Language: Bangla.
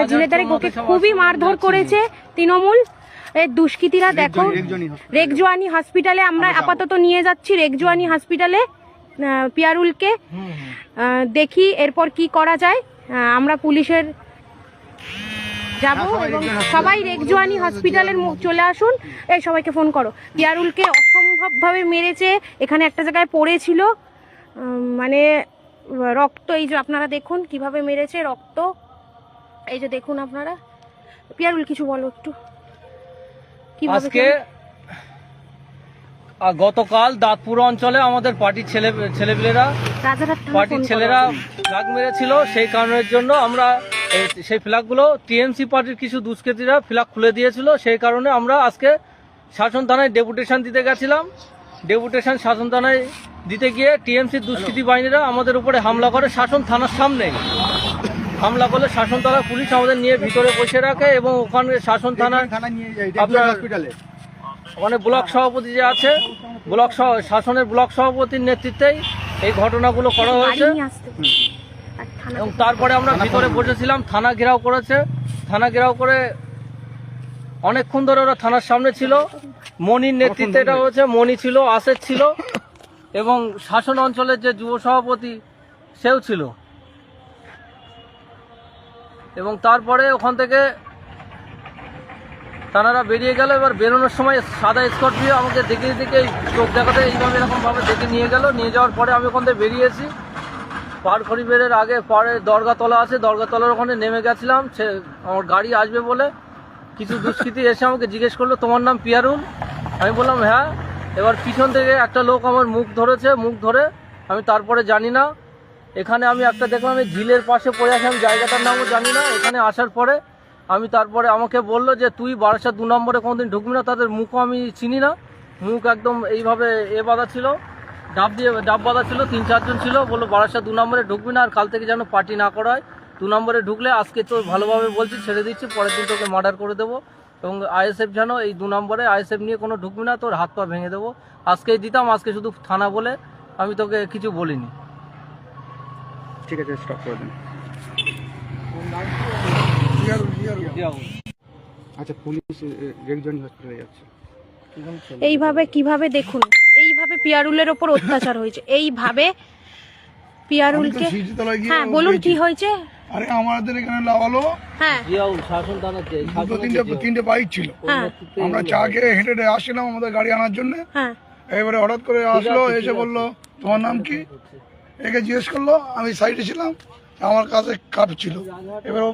ঝিলেদারে ওকে খুবই মারধর করেছে তৃণমূল দুষ্কৃতীরা। দেখো রেগজোয়ানি হসপিটালে আমরা আপাতত নিয়ে যাচ্ছি, রেগজোয়ানি হসপিটালে পিয়ারুলকে। দেখি এরপর কি করা যায়। আমরা পুলিশের যাব এবং সবাই রেগজোয়ানি হসপিটালে চলে আসুন। এই সবাইকে ফোন করো। পিয়ারুলকে অসম্ভবভাবে মেরেছে, এখানে একটা জায়গায় পড়েছিল, মানে রক্ত, এই যে আপনারা দেখুন কিভাবে মেরেছে, রক্ত এই যে দেখুন আপনারা। পিয়ারুল কিছু বলো একটু। আজকে গতকাল দাঁতপুর অঞ্চলে আমাদের পার্টির ছেলেপেলেরা ফ্ল্যাগ মেরেছিল। সেই কারণের জন্য আমরা সেই ফ্ল্যাগগুলো টিএমসি পার্টির কিছু দুষ্কৃতীরা ফ্ল্যাগ খুলে দিয়েছিল। সেই কারণে আমরা আজকে শাসন থানায় ডেপুটেশন দিতে গেছিলাম। ডেপুটেশন শাসন থানায় দিতে গিয়ে টিএমসির দুষ্কৃতী বাহিনীরা আমাদের উপরে হামলা করে। শাসন থানার সামনে হামলা করলে শাসন থানার পুলিশ আমাদের নিয়ে ভিতরে বসে রাখে এবং ওখানে শাসন থানার ওখানে ব্লক সভাপতি যে আছে, শাসনের ব্লক সভাপতির নেতৃত্বেই এই ঘটনাগুলো করা হয়েছে। এবং তারপরে আমরা ভিতরে বসেছিলাম, থানা ঘেরাও করেছে। থানা ঘেরাও করে অনেকক্ষণ ধরে ওরা থানার সামনে ছিল। মনির নেতৃত্বে এটা হয়েছে, মনি ছিল, আসেদ ছিল এবং শাসন অঞ্চলের যে যুব সভাপতি সেও ছিল। এবং তারপরে ওখান থেকে তানারা বেরিয়ে গেল। এবার বেরোনোর সময় সাদা স্করপিও আমাকে দেখে চোখ দেখাতে এইভাবে এরকমভাবে দেখে নিয়ে গেল। নিয়ে যাওয়ার পরে আমি ওখান থেকে বেরিয়েছি। পার খরিবের আগে পরে দরগাতলা আছে, দরগাতলার ওখানে নেমে গেছিলাম। সে আমার গাড়ি আসবে বলে কিছু দুষ্কৃতী এসে আমাকে জিজ্ঞেস করলো, তোমার নাম পিয়ারুল? আমি বললাম হ্যাঁ। এবার পিছন থেকে একটা লোক আমার মুখ ধরেছে, মুখ ধরে আমি তারপরে জানি না, এখানে আমি একটা দেখলাম এই ঝিলের পাশে পড়ে আছে, আমি জায়গাটার নামও জানি না। এখানে আসার পরে আমি তারপরে আমাকে বললো যে তুই বারাসাত 2 নম্বরে কোনোদিন ঢুকবি না। তাদের মুখও আমি চিনি না, মুখ একদম এইভাবে বাঁধা ছিল, ডাব বাঁধা ছিল, 3-4 জন ছিল। বললো বারাসাত 2 নম্বরে ঢুকবি না, আর কাল থেকে যেন পার্টি না করা হয়। 2 নম্বরে ঢুকলে আজকে তো ভালোভাবে বলছি ছেড়ে দিচ্ছি, পরের দিন তোকে মার্ডার করে দেবো। এবং আইএসএফ যেন এই 2 নম্বরে আইএসএফ নিয়ে কোনো ঢুকবি না, তোর হাত পা ভেঙে দেবো। আজকেই দিতাম, আজকে শুধু থানা বলে আমি তোকে কিছু বলিনি। ঠিক আছে, স্টপ করে দিন। আচ্ছা, পুলিশ রেগজোয়ানি হসপিটালে যাচ্ছে। এইভাবে কিভাবে দেখুন, এইভাবে পিয়ারুলের ওপর অত্যাচার হয়েছে, এইভাবে পিয়ারুলকে। হ্যাঁ বলুন কি হয়েছে। আরে আমাদের এখানে লাগালো, হ্যাঁ শাসন থানার তিনটে বাইক ছিল। আমরা চা খেয়ে হেঁটে হেঁটে আসছিলাম আমাদের গাড়ি আনার জন্য। এবারে হঠাৎ করে আসলো, এসে বললো তোমার নাম কি? একে জিজ্ঞেস করলো, আমি সাইডে ছিলাম, আমার কাছে কাপ ছিল। এবার ও